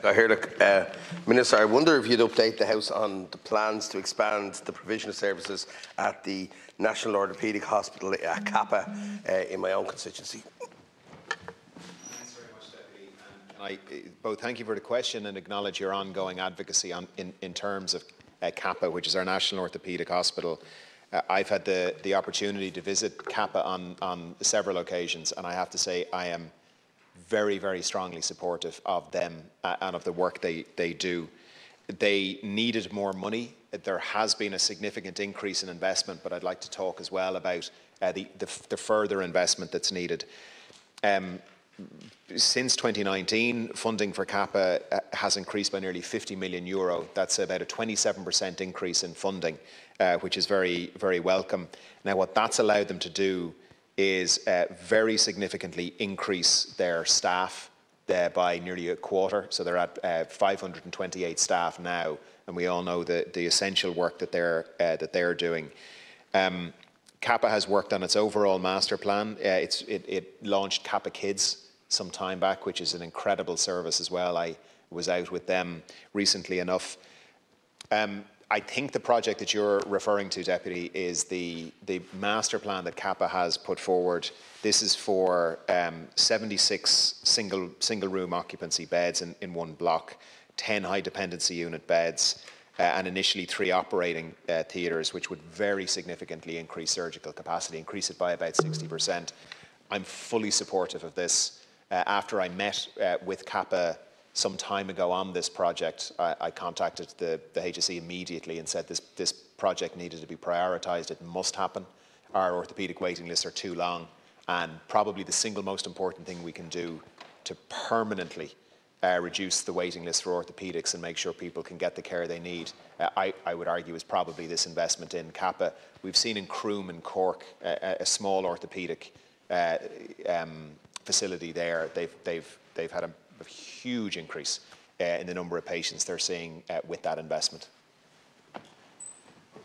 I hear, Minister, I wonder if you'd update the House on the plans to expand the provision of services at the National Orthopaedic Hospital Cappagh in my own constituency. Thanks very much, Deputy. And I both thank you for the question and acknowledge your ongoing advocacy in terms of Cappagh, which is our National Orthopaedic Hospital. I've had the opportunity to visit Cappagh on several occasions, and I have to say I am very, very strongly supportive of them and of the work they do. They needed more money. There has been a significant increase in investment, but I'd like to talk as well about the further investment that's needed. Since 2019, funding for Cappagh has increased by nearly €50 million. That's about a 27% increase in funding, which is very, very welcome. Now, what that's allowed them to do is very significantly increase their staff by nearly a quarter. So they're at 528 staff now, and we all know the essential work that they're doing. Cappagh has worked on its overall master plan. It launched Cappagh Kids some time back, which is an incredible service as well. I was out with them recently enough. I think the project that you're referring to, Deputy, is the master plan that Cappagh has put forward. This is for 76 single room occupancy beds in one block, 10 high dependency unit beds, and initially 3 operating theatres, which would very significantly increase surgical capacity, increase it by about 60%. I'm fully supportive of this. After I met with Cappagh some time ago on this project, I contacted the HSE immediately and said this project needed to be prioritised. It must happen. Our orthopaedic waiting lists are too long, and probably the single most important thing we can do to permanently reduce the waiting list for orthopaedics and make sure people can get the care they need, I would argue, is probably this investment in Cappagh. We've seen in Croom and Cork a small orthopaedic facility there. They've had a huge increase in the number of patients they're seeing with that investment.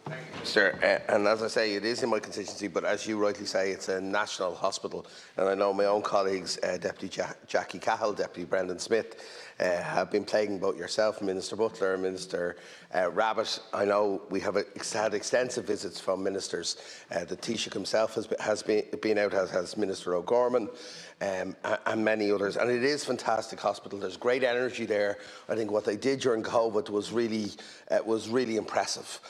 Thank you, Minister. And as I say, it is in my constituency, but as you rightly say, it's a national hospital. And I know my own colleagues, Deputy Jackie Cahill, Deputy Brendan Smith, have been plaguing both yourself, Minister Butler, and Minister Rabbitte. I know we have had extensive visits from ministers. The Taoiseach himself has been out, as has Minister O'Gorman, and many others. And it is a fantastic hospital. There's great energy there. I think what they did during COVID was really impressive.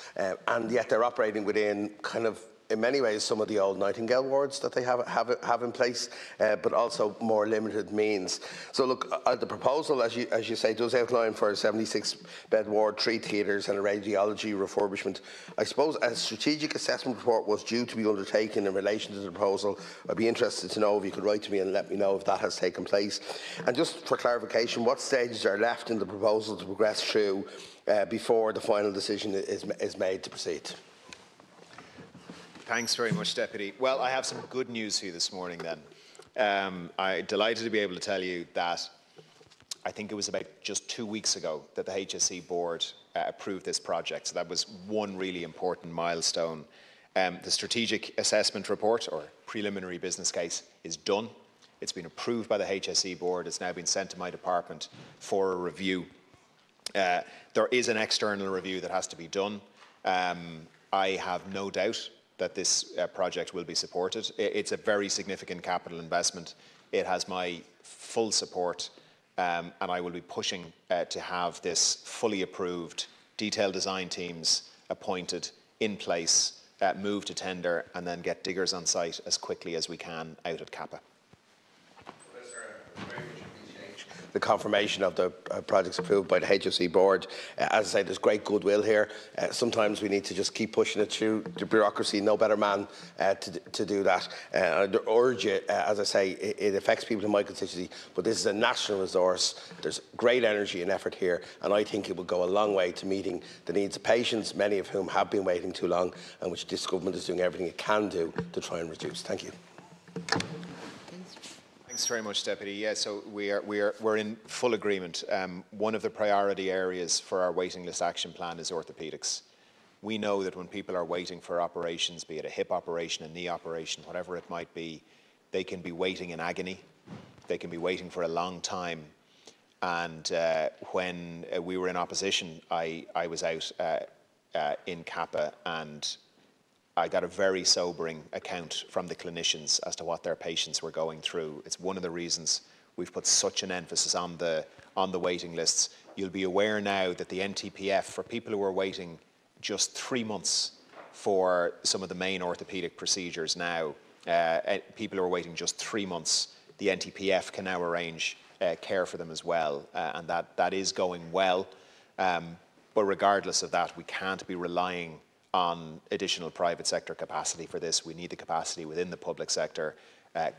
And yet they're operating within kind of, in many ways, some of the old Nightingale wards that they have in place, but also more limited means. So look, the proposal, as you say, does outline for a 76-bed ward, 3 theatres and a radiology refurbishment. I suppose a strategic assessment report was due to be undertaken in relation to the proposal. I'd be interested to know if you could write to me and let me know if that has taken place. And just for clarification, what stages are left in the proposal to progress through before the final decision is made to proceed? Thanks very much, Deputy. Well, I have some good news for you this morning then. I'm delighted to be able to tell you that I think it was about just 2 weeks ago that the HSE board approved this project. So that was one really important milestone. The strategic assessment report, or preliminary business case, is done. It's been approved by the HSE board. It's now been sent to my department for a review. There is an external review that has to be done. I have no doubt that this project will be supported. It's a very significant capital investment. It has my full support, and I will be pushing to have this fully approved, detailed design teams appointed, in place, move to tender, and then get diggers on site as quickly as we can out at Cappagh. The confirmation of the projects approved by the HSE board. As I say, there's great goodwill here. Sometimes we need to just keep pushing it through the bureaucracy. No better man to do that. I'd urge you, as I say, it affects people in my constituency, but this is a national resource. There's great energy and effort here, and I think it will go a long way to meeting the needs of patients, many of whom have been waiting too long, and which this government is doing everything it can do to try and reduce. Thank you. Thanks very much, Deputy. Yeah, so we're in full agreement. One of the priority areas for our waiting list action plan is orthopaedics. We know that when people are waiting for operations, be it a hip operation, a knee operation, whatever it might be, they can be waiting in agony. They can be waiting for a long time. And when we were in opposition, I was out in Cappagh, and I got a very sobering account from the clinicians as to what their patients were going through. It's one of the reasons we've put such an emphasis on the waiting lists. You'll be aware now that the NTPF, for people who are waiting just 3 months for some of the main orthopaedic procedures now, people who are waiting just 3 months, the NTPF can now arrange care for them as well, and that is going well. But regardless of that, we can't be relying on additional private sector capacity for this. We need the capacity within the public sector.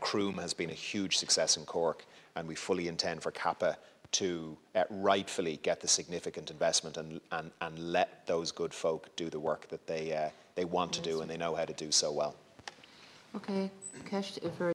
Croom has been a huge success in Cork, and we fully intend for Cappagh to rightfully get the significant investment and let those good folk do the work that they want to do, and they know how to do so well. Okay, Kesh,